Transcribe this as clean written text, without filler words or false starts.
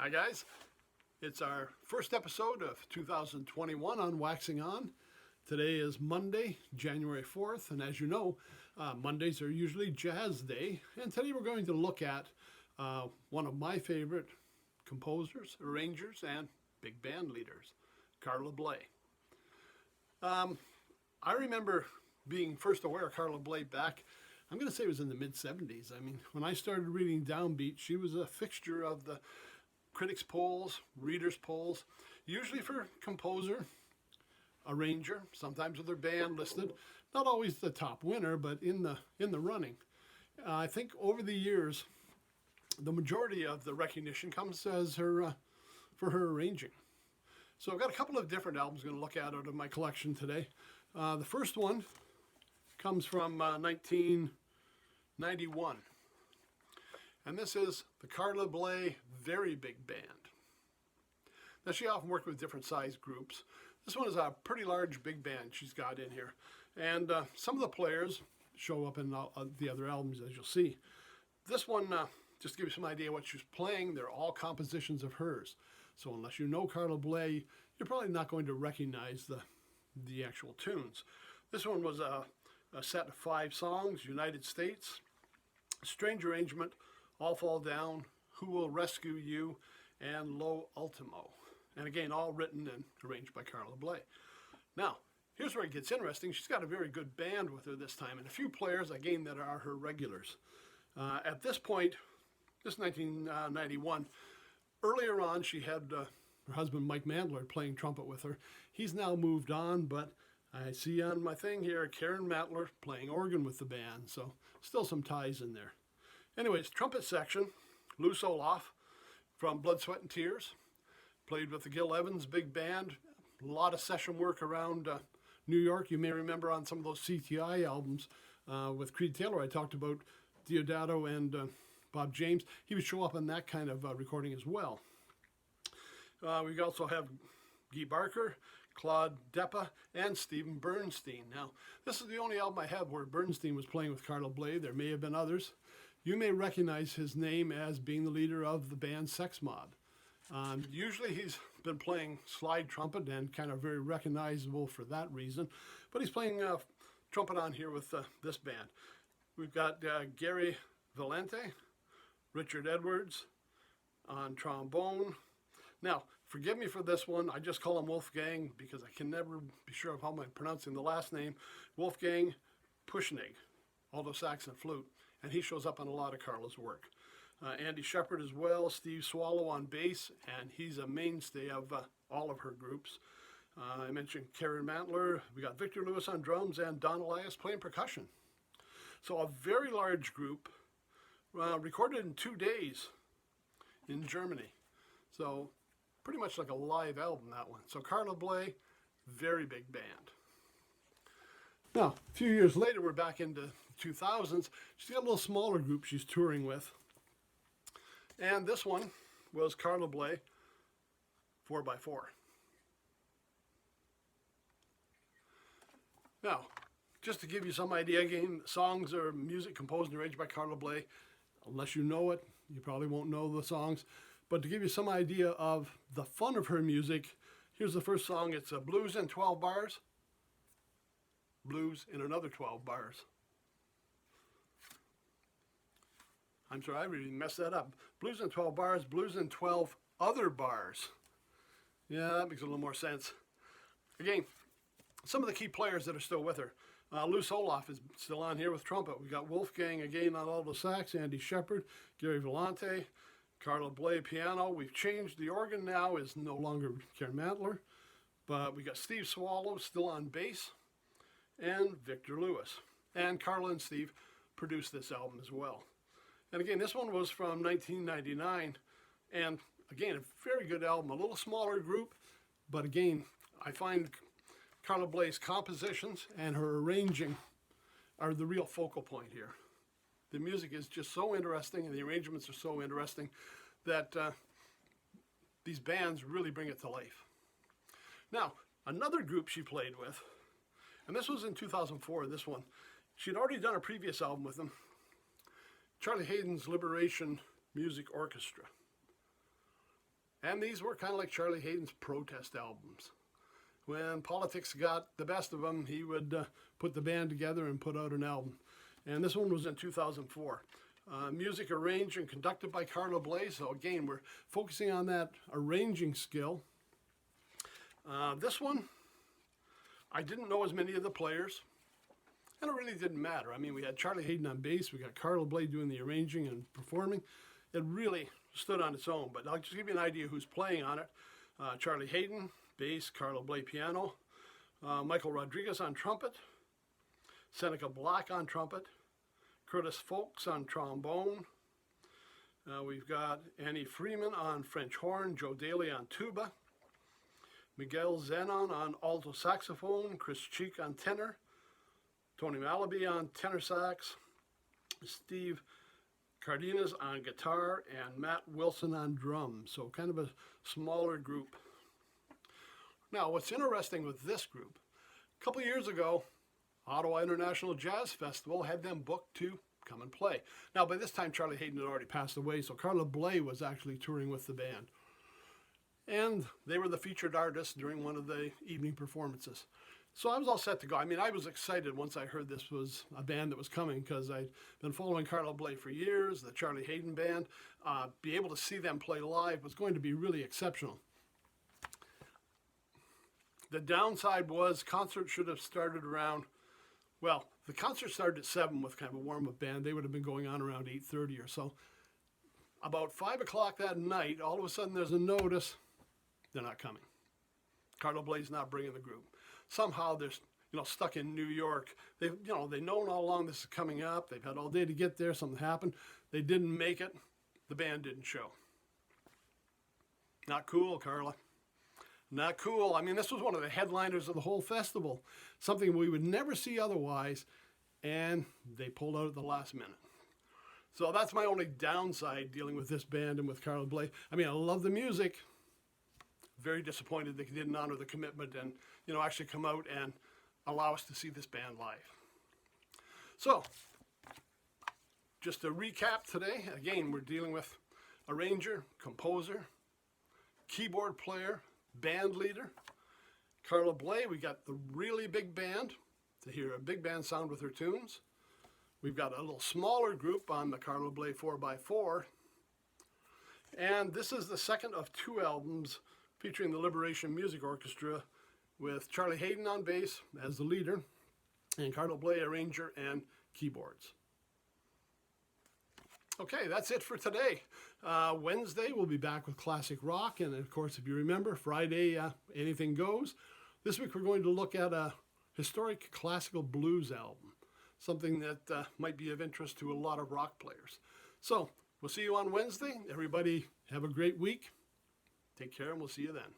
Hi guys, it's our first episode of 2021 on Waxing On. Today is Monday, January 4th, and as you know, Mondays are usually Jazz Day, and today we're going to look at one of my favorite composers, arrangers, and big band leaders, Carla Bley. I remember being first aware of Carla Bley back, I'm going to say it was in the mid-70s. I mean, when I started reading Downbeat, she was a fixture of the critics' polls, readers' polls, usually for composer, arranger, sometimes with their band listed. Not always the top winner, but in the running. I think over the years, the majority of the recognition comes as her for her arranging. So I've got a couple of different albums I'm going to look at out of my collection today. The first one comes from 1991. And this is the Carla Bley Very Big Band. Now, she often worked with different size groups. This one is a pretty large big band she's got in here. And some of the players show up in the other albums, as you'll see. This one, just to give you some idea what she's playing, they're all compositions of hers. So unless you know Carla Bley, you're probably not going to recognize the actual tunes. This one was a set of 5 songs, United States, Strange Arrangement, All Fall Down, Who Will Rescue You, and Lo Ultimo. And again, all written and arranged by Carla Bley. Now, here's where it gets interesting. She's got a very good band with her this time, and a few players, again, that are her regulars. At this point, this is 1991, earlier on, she had her husband, Mike Mandler, playing trumpet with her. He's now moved on, but I see on my thing here, Karen Matler playing organ with the band, so still some ties in there. Anyways, trumpet section, Lou Soloff from Blood, Sweat, and Tears. Played with the Gil Evans Big Band. A lot of session work around New York. You may remember on some of those CTI albums with Creed Taylor, I talked about Diodato and Bob James. He would show up on that kind of recording as well. We also have Guy Barker, Claude Deppa, and Stephen Bernstein. Now, this is the only album I have where Bernstein was playing with Carla Bley. There may have been others. You may recognize his name as being the leader of the band Sex Mob. Usually he's been playing slide trumpet and kind of very recognizable for that reason, but he's playing trumpet on here with this band. We've got Gary Valente, Richard Edwards on trombone. Now, forgive me for this one, I just call him Wolfgang because I can never be sure of how I'm pronouncing the last name. Wolfgang Pushnig, alto sax and flute, and he shows up on a lot of Carla's work. Andy Shepard as well, Steve Swallow on bass, and he's a mainstay of all of her groups. I mentioned Karen Mantler, we got Victor Lewis on drums, and Don Elias playing percussion. So a very large group, recorded in 2 days in Germany. So pretty much like a live album, that one. So Carla Bley, very big band. Now, a few years later, we're back into the 2000s. She's got a little smaller group she's touring with. And this one was Carla Bley, 4x4. Now, just to give you some idea, again, songs are music composed and arranged by Carla Bley. Unless you know it, you probably won't know the songs. But to give you some idea of the fun of her music, here's the first song. It's a blues in 12 bars, blues in another 12 bars. I'm sorry, I really messed that up. Blues in 12 bars, blues in 12 other bars. Yeah, that makes a little more sense. Again, some of the key players that are still with her. Lou Soloff is still on here with trumpet. We got Wolfgang again on alto sax, Andy Shepard, Gary Valente, Carla Bley piano. We've changed the organ now, is no longer Karen Mantler, but we got Steve Swallow still on bass, and Victor Lewis. And Carla and Steve produced this album as well. And again, this one was from 1999, and again, a very good album, a little smaller group, but again, I find Carla Bley's compositions and her arranging are the real focal point here. The music is just so interesting, and the arrangements are so interesting that these bands really bring it to life. Now, another group she played with, and this was in 2004, this one, she'd already done a previous album with them, Charlie Hayden's Liberation Music Orchestra. And these were kind of like Charlie Hayden's protest albums. When politics got the best of him, he would put the band together and put out an album. And this one was in 2004. Music arranged and conducted by Carla Bley. So again, we're focusing on that arranging skill. This one, I didn't know as many of the players. And it really didn't matter. I mean, we had Charlie Hayden on bass. We got Carla Bley doing the arranging and performing. It really stood on its own. But I'll just give you an idea who's playing on it. Charlie Hayden, bass, Carla Bley, piano. Michael Rodriguez on trumpet. Seneca Black on trumpet. Curtis Folks on trombone. We've got Annie Freeman on French horn. Joe Daly on tuba. Miguel Zenon on alto saxophone. Chris Cheek on tenor. Tony Malaby on tenor sax. Steve Cardenas on guitar. And Matt Wilson on drums. So kind of a smaller group. Now, what's interesting with this group, a couple of years ago, Ottawa International Jazz Festival had them booked to come and play. Now, by this time, Charlie Hayden had already passed away, so Carla Bley was actually touring with the band. And they were the featured artists during one of the evening performances. So I was all set to go. I mean, I was excited once I heard this was a band that was coming because I'd been following Carla Bley for years, the Charlie Hayden band. Be able to see them play live was going to be really exceptional. The downside was concert should have started around, well, the concert started at 7 with kind of a warm-up band. They would have been going on around 8:30 or so. About 5 o'clock that night, all of a sudden there's a notice, they're not coming. Carla Bley's not bringing the group. Somehow they're stuck in New York. They've known all along this is coming up. They've had all day to get there. Something happened. They didn't make it. The band didn't show. Not cool, Carla. Not cool. I mean, this was one of the headliners of the whole festival. Something we would never see otherwise. And they pulled out at the last minute. So that's my only downside dealing with this band and with Carla Bley. I mean, I love the music. Very disappointed they didn't honor the commitment and, actually come out and allow us to see this band live. So, just to recap today, again, we're dealing with arranger, composer, keyboard player, band leader. Carla Bley, we got the really big band to hear a big band sound with her tunes. We've got a little smaller group on the Carla Bley 4x4. And this is the second of 2 albums featuring the Liberation Music Orchestra with Charlie Hayden on bass as the leader and Carla Bley arranger and keyboards. Okay, that's it for today. Wednesday, we'll be back with classic rock. And of course, if you remember, Friday, anything goes. This week, we're going to look at a historic classical blues album, something that might be of interest to a lot of rock players. So we'll see you on Wednesday. Everybody have a great week. Take care, and we'll see you then.